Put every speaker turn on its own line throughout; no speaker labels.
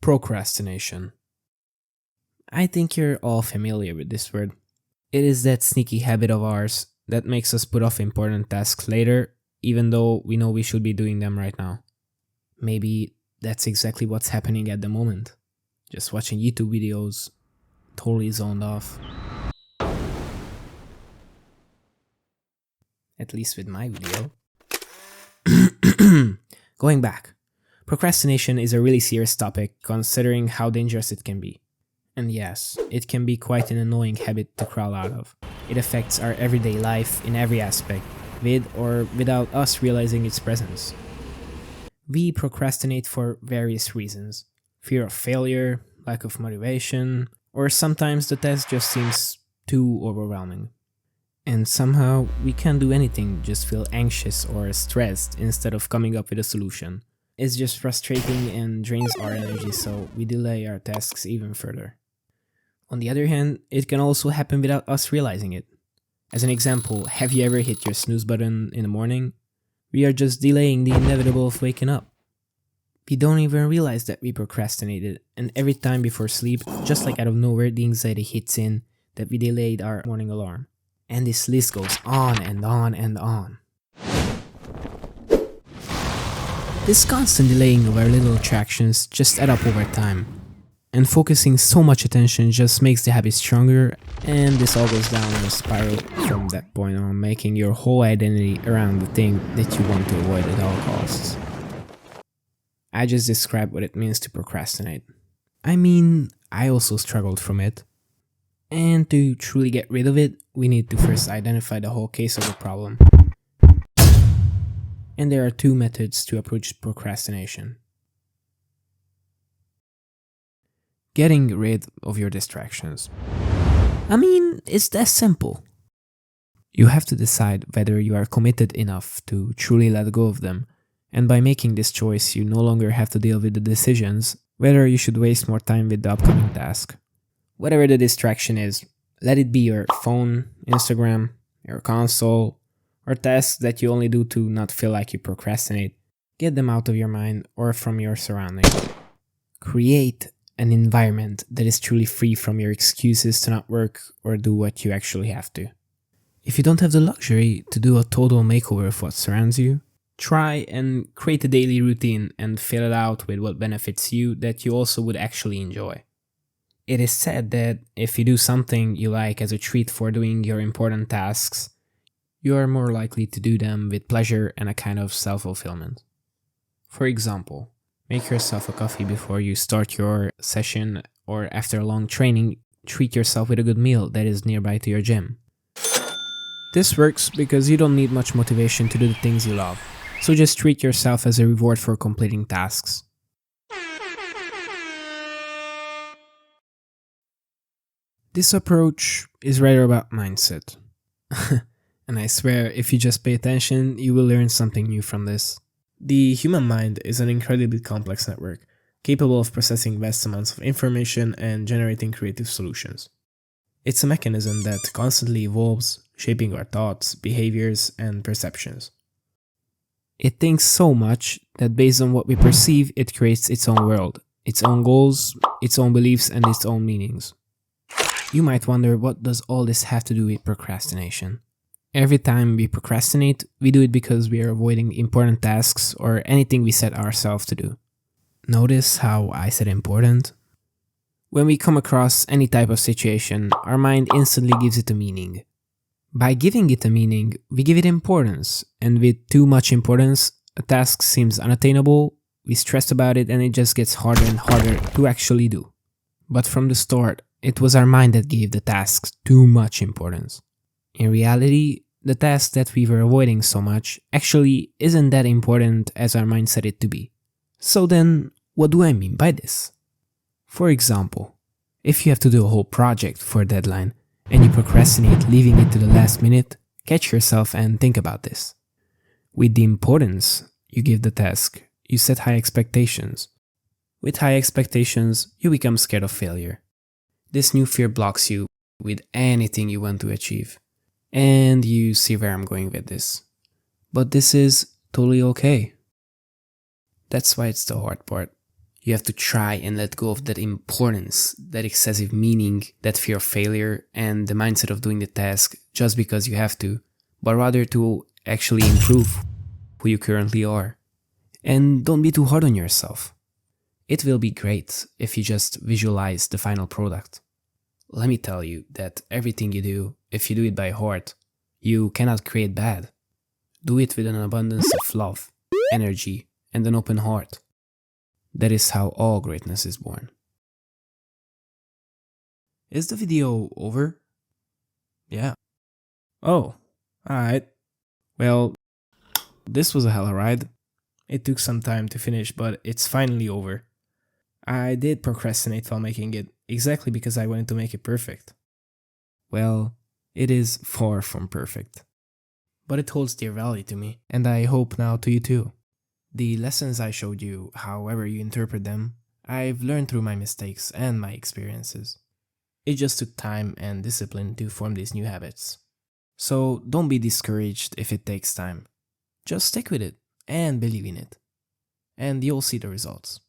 Procrastination. I think you're all familiar with this word. It is that sneaky habit of ours that makes us put off important tasks later, even though we know we should be doing them right now. Maybe that's exactly what's happening at the moment. Just watching YouTube videos, totally zoned off. At least with my video. Going back. Procrastination is a really serious topic considering how dangerous it can be. And yes, it can be quite an annoying habit to crawl out of. It affects our everyday life in every aspect, with or without us realizing its presence. We procrastinate for various reasons. Fear of failure, lack of motivation, or sometimes the task just seems too overwhelming. And somehow we can't do anything, just feel anxious or stressed instead of coming up with a solution. It's just frustrating and drains our energy, so we delay our tasks even further. On the other hand, it can also happen without us realizing it. As an example, have you ever hit your snooze button in the morning? We are just delaying the inevitable of waking up. We don't even realize that we procrastinated, and every time before sleep, just like out of nowhere, the anxiety hits in that we delayed our morning alarm. And this list goes on and on and on. This constant delaying of our little attractions just add up over time, and focusing so much attention just makes the habit stronger, and this all goes down in a spiral from that point on, making your whole identity around the thing that you want to avoid at all costs. I just described what it means to procrastinate. I mean, I also struggled from it. And to truly get rid of it, we need to first identify the whole case of the problem. And there are two methods to approach procrastination. Getting rid of your distractions. I mean, it's that simple. You have to decide whether you are committed enough to truly let go of them, and by making this choice, you no longer have to deal with the decisions whether you should waste more time with the upcoming task. Whatever the distraction is, let it be your phone, Instagram, your console, or tasks that you only do to not feel like you procrastinate. Get them out of your mind or from your surroundings. Create an environment that is truly free from your excuses to not work or do what you actually have to. If you don't have the luxury to do a total makeover of what surrounds you, try and create a daily routine and fill it out with what benefits you that you also would actually enjoy. It is said that if you do something you like as a treat for doing your important tasks, you are more likely to do them with pleasure and a kind of self-fulfillment. For example, make yourself a coffee before you start your session, or after a long training, treat yourself with a good meal that is nearby to your gym. This works because you don't need much motivation to do the things you love, so just treat yourself as a reward for completing tasks. This approach is rather about mindset. And I swear, if you just pay attention, you will learn something new from this. The human mind is an incredibly complex network, capable of processing vast amounts of information and generating creative solutions. It's a mechanism that constantly evolves, shaping our thoughts, behaviors, and perceptions. It thinks so much that based on what we perceive, it creates its own world, its own goals, its own beliefs, and its own meanings. You might wonder, what does all this have to do with procrastination? Every time we procrastinate, we do it because we are avoiding important tasks or anything we set ourselves to do. Notice how I said important? When we come across any type of situation, our mind instantly gives it a meaning. By giving it a meaning, we give it importance, and with too much importance, a task seems unattainable, we stress about it, and it just gets harder and harder to actually do. But from the start, it was our mind that gave the tasks too much importance. In reality, the task that we were avoiding so much actually isn't that important as our mind said it to be. So then, what do I mean by this? For example, if you have to do a whole project for a deadline and you procrastinate leaving it to the last minute, catch yourself and think about this. With the importance you give the task, you set high expectations. With high expectations, you become scared of failure. This new fear blocks you with anything you want to achieve. And you see where I'm going with this. But this is totally okay. That's why it's the hard part. You have to try and let go of that importance, that excessive meaning, that fear of failure, and the mindset of doing the task just because you have to, but rather to actually improve who you currently are. And don't be too hard on yourself. It will be great if you just visualize the final product. Let me tell you that everything you do, if you do it by heart, you cannot create bad. Do it with an abundance of love, energy, and an open heart. That is how all greatness is born. Is the video over? Yeah. Oh, alright. Well, this was a hella ride. It took some time to finish, but it's finally over. I did procrastinate while making it, exactly because I wanted to make it perfect. Well, it is far from perfect. But it holds dear value to me, and I hope now to you too. The lessons I showed you, however you interpret them, I've learned through my mistakes and my experiences. It just took time and discipline to form these new habits. So don't be discouraged if it takes time. Just stick with it and believe in it. And you'll see the results.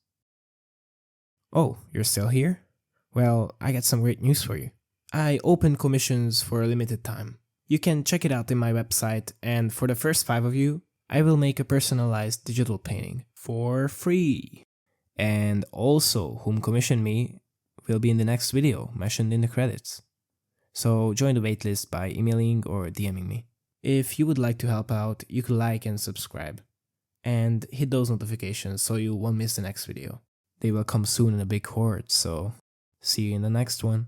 Oh, you're still here? Well, I got some great news for you. I opened commissions for a limited time. You can check it out in my website, and for the first 5 of you, I will make a personalized digital painting for free. And also, whom commissioned me will be in the next video mentioned in the credits. So join the waitlist by emailing or DMing me. If you would like to help out, you could like and subscribe. And hit those notifications so you won't miss the next video. They will come soon in a big horde, so see you in the next one.